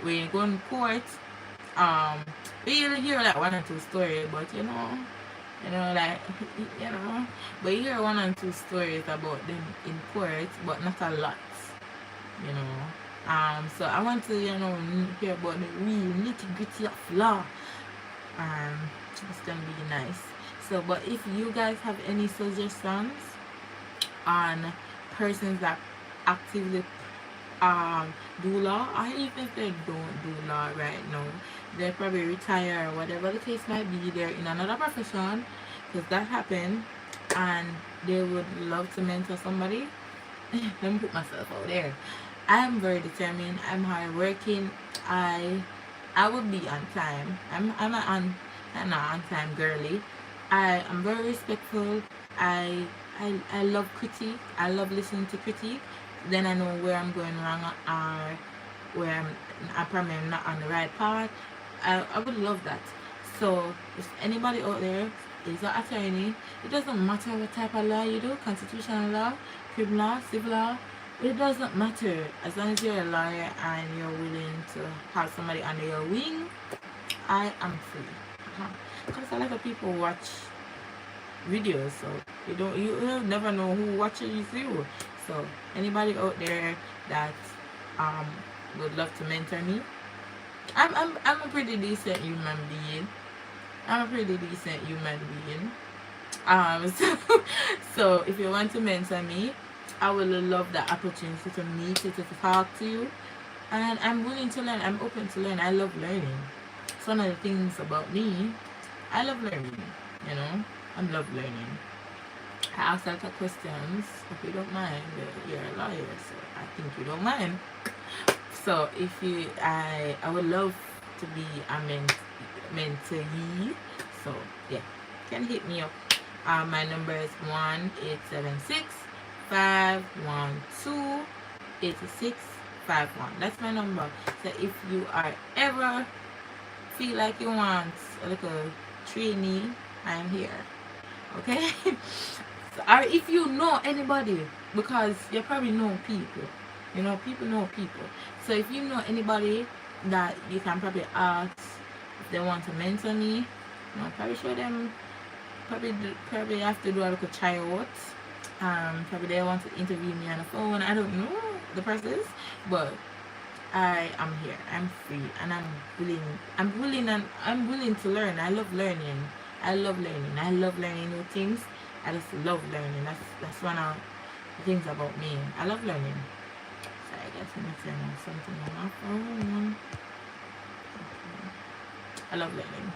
in court, you hear like one or two stories, but you know, like, you know, but you hear one or two stories about them in court, but not a lot, you know. So I want to, you know, hear about the real nitty-gritty of law. It's gonna be nice. So, but if you guys have any suggestions on persons that actively do law, or even if they don't do law right now, they probably retire or whatever the case might be, they're in another profession, because that happened, and they would love to mentor somebody. Let me put myself out there. I'm very determined. I'm hard working. I will be on time. I'm an on time girly. I am very respectful. I love critique. I love listening to critique. Then I know where I'm going wrong or where I probably am not on the right path. I would love that. So if anybody out there is an attorney, it doesn't matter what type of law you do, constitutional law, criminal law, civil law, it doesn't matter. As long as you're a lawyer and you're willing to have somebody under your wing, I am free. Because a lot of people watch videos, so you never know who watches you. So anybody out there that would love to mentor me, I'm a pretty decent human being. So if you want to mentor me, I would love the opportunity to meet you, to talk to you, and I'm willing to learn. I'm open to learn. I love learning. It's one of the things about me. I love learning. You know, I love learning. I ask a lot of questions, if you don't mind. You're a lawyer, so I think you don't mind. So if you, I would love to be a mentee. So yeah, can hit me up. My number is 1-876-512-86 51. That's my number. So if you are ever feel like you want a little trainee, I'm here. Okay? So, or if you know anybody, because you probably know people. You know, people know people. So if you know anybody that you can probably ask if they want to mentor me, you know, probably show them, probably have to do a little tryout. Probably they want to interview me on the phone. I don't know the process, but I am here. I'm free, and I'm willing. I'm willing to learn. I love learning. I love learning. I love learning new things. I just love learning. That's one of the things about me. I love learning. So I guess I'm saying something on my phone. I love learning.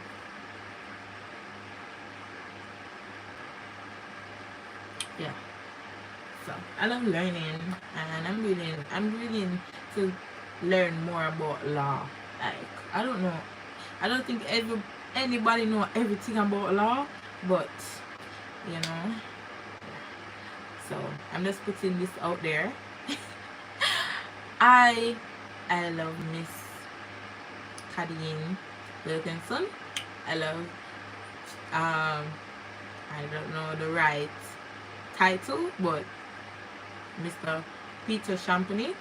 Yeah. So I love learning, and I'm willing to learn more about law. Like, I don't know. I don't think anybody know everything about law, but you know. So I'm just putting this out there. I love Miss Cadine Wilkinson. I love I don't know the right title, but Mr. Peter Champagny.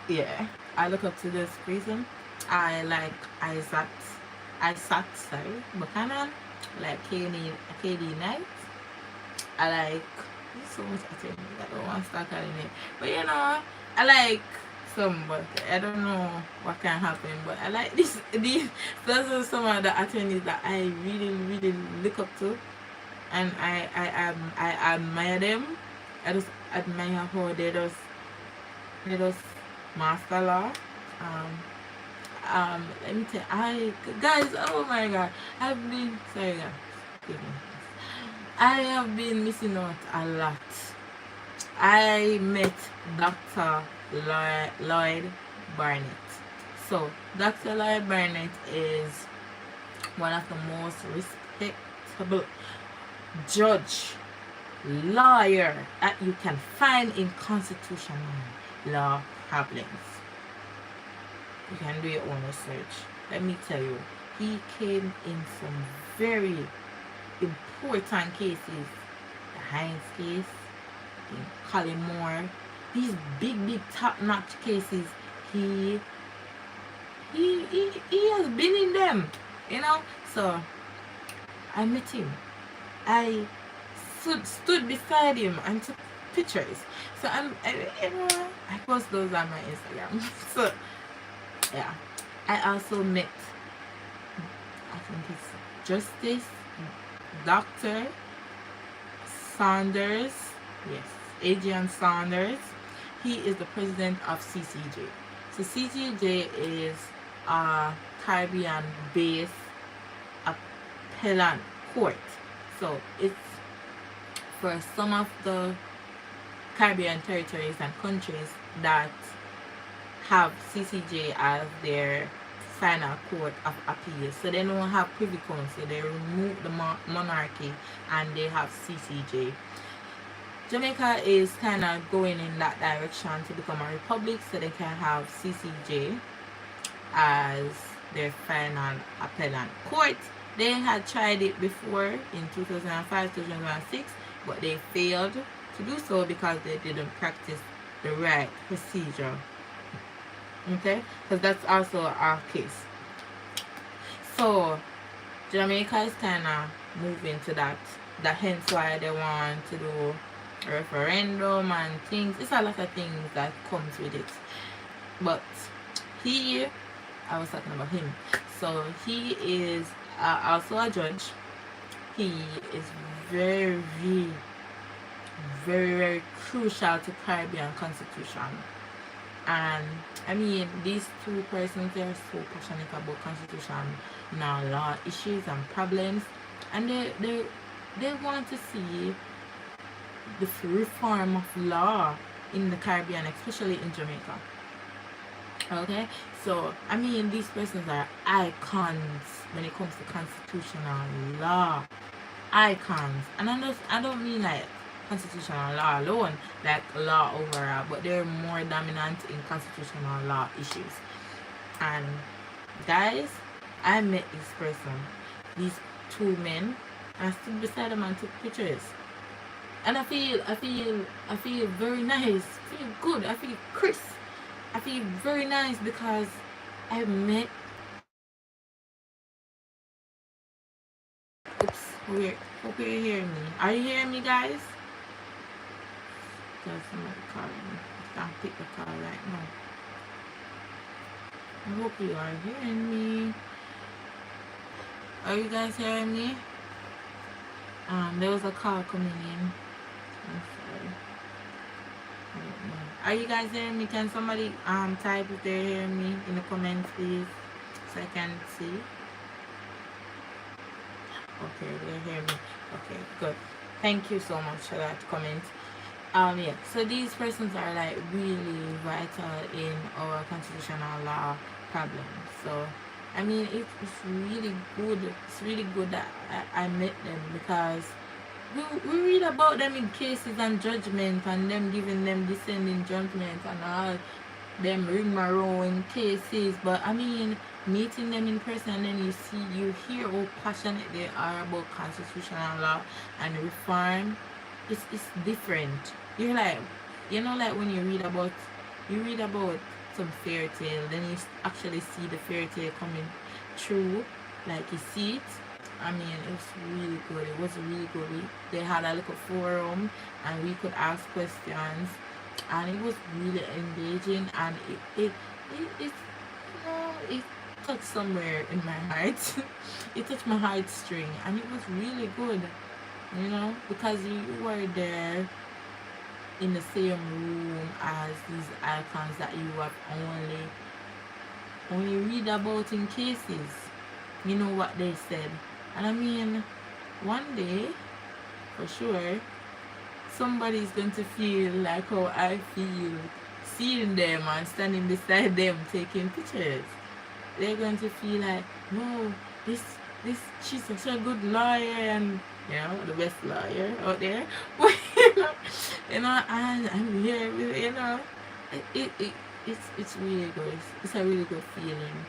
Yeah, I look up to this person. I like Isaac Buchanan, like KD Knight. I like so much attention. I don't want to start calling it, but you know, I like some, but I don't know what can happen. But I like these. Those are some of the attendees that I really look up to, and I admire them. I just admire how they just master law. Let me tell you, guys, oh my god, I've been sorry guys, I have been missing out a lot. I met Dr. Lloyd Barnett. So Dr. Lloyd Barnett is one of the most respectable judge, lawyer that you can find in constitutional law problems. You can do your own research. Let me tell you, he came in some very important cases. The Hines case, the Collymore, these big top-notch cases. He has been in them, you know. So I met him. I stood beside him and took pictures. So I post those on my Instagram. So yeah, I also met, I think it's Justice Dr. Saunders. Yes, Adrian Saunders. He is the president of CCJ. So CCJ is a Caribbean-based appellate court. So it's for some of the Caribbean territories and countries that have CCJ as their final court of appeal. So they don't have privy council. They remove the monarchy and they have CCJ. Jamaica is kind of going in that direction to become a republic, so they can have CCJ as their final appellate court. They had tried it before in 2005, 2006, but they failed to do so because they didn't practice the right procedure. Okay, because that's also our case. So Jamaica is kind of moving to that. Hence why they want to do a referendum and things. It's a lot of things that comes with it. But I was talking about him. So he is also a judge. He is very crucial to Caribbean constitution. And I mean, these two persons, they are so passionate about constitution, now law issues and problems, and they want to see the reform of law in the Caribbean, especially in Jamaica. Okay, so I mean, these persons are icons when it comes to constitutional law. Icons. And I don't mean like constitutional law alone, like law overall, but they're more dominant in constitutional law issues. And guys, I met this person, these two men, and I stood beside them and took pictures. And I feel very nice. I feel good. I feel crisp. I feel very nice because I met. Oops, weird. Hope you're hearing me. Are you hearing me, guys? There's somebody calling me. I can't pick the call right now. I hope you are hearing me. Are you guys hearing me? There was a call coming in. I'm sorry. I don't know. Are you guys hearing me? Can somebody type if they're hearing me in the comments, please, so I can see? Okay, they're hearing me. Okay, good. Thank you so much for that comment. Yeah, so these persons are like really vital in our constitutional law problems. So I mean, it's really good. It's really good that I met them, because we read about them in cases and judgment, and them giving them descending judgment and all them rigmarole cases. But I mean, meeting them in person, and then you hear how passionate they are about constitutional law and reform. It's different. You're like, like when you read about some fairy tale, then you actually see the fairy tale coming true, like you see it. I mean, it was really good. It was really good. They had a little forum, and we could ask questions, and it was really engaging, and it touched somewhere in my heart. It touched my heartstring, and it was really good, because you were there in the same room as these icons that you have only read about in cases. You know what they said. And I mean, one day, for sure, somebody's going to feel like how I feel seeing them and standing beside them taking pictures. They're going to feel like, no, she's such a good lawyer, and the best lawyer out there. And I'm here, it's really good. It's a really good feeling.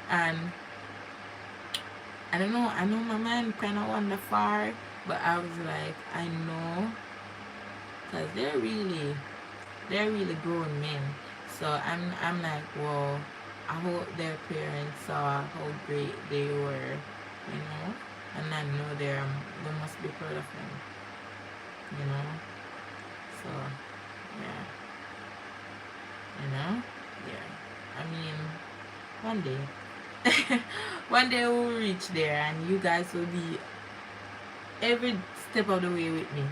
And I don't know, I know my mind kind of wander far, but I was like, I know, because they're really grown men. So I'm like, well, I hope their parents saw how great they were, and I know they must be proud of them, so yeah, yeah. I mean, one day, one day we'll reach there, and you guys will be every step of the way with me,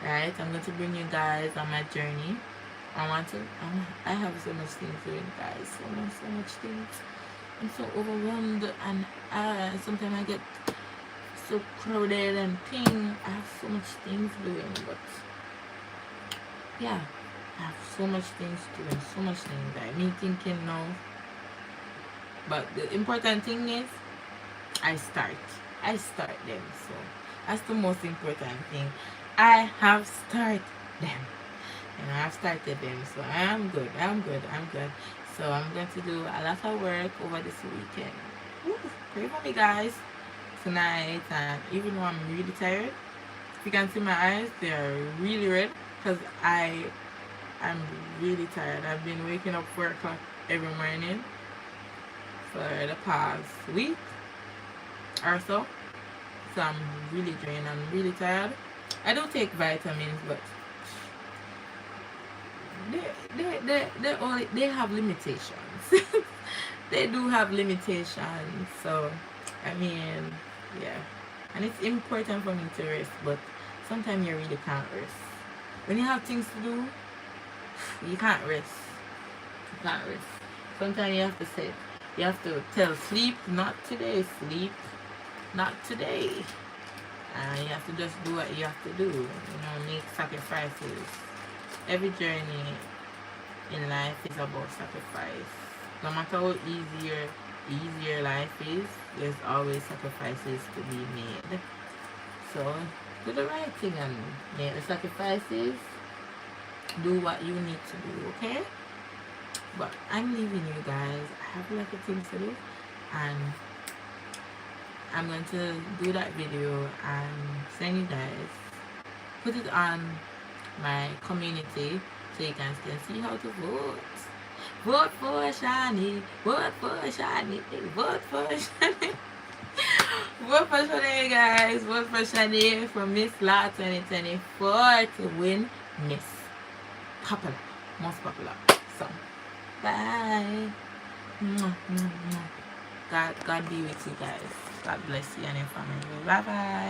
right? I'm going to bring you guys on my journey. I have so much things doing, guys. So much things. I'm so overwhelmed, and sometimes I get so crowded and ping. I have so much things doing, but yeah, I have so much things doing, so much things that me thinking now. But the important thing is, I start them. So that's the most important thing. I have started them. I've started them, so I'm good. So I'm going to do a lot of work over this weekend. Woo, pray for me, guys, tonight. And even though I'm really tired, if you can see my eyes, they are really red, because I'm really tired. I've been waking up 4 o'clock every morning for the past week or so. So I'm really drained. I'm really tired. I don't take vitamins, but they have limitations. They do have limitations. So I mean, yeah, and it's important for me to rest, but sometimes you really can't rest. When you have things to do, you can't rest. Sometimes you have to say, you have to tell sleep, not today, sleep, not today. And you have to just do what you have to do, make sacrifices. Every journey in life is about sacrifice. No matter how easier life is, there's always sacrifices to be made. So do the right thing and make the sacrifices. Do what you need to do, okay? But I'm leaving you guys. I have a lot of things to do, and I'm going to do that video and send you guys, put it on my community so you guys can see how to vote. Vote for Shanae. Vote for Shanae. Vote for Shanae. Vote for Shanae, guys. Vote for Shanae for Miss Law 2024 to win Miss Popular, most popular. So, bye. God be with you guys. God bless you and your family. Bye bye.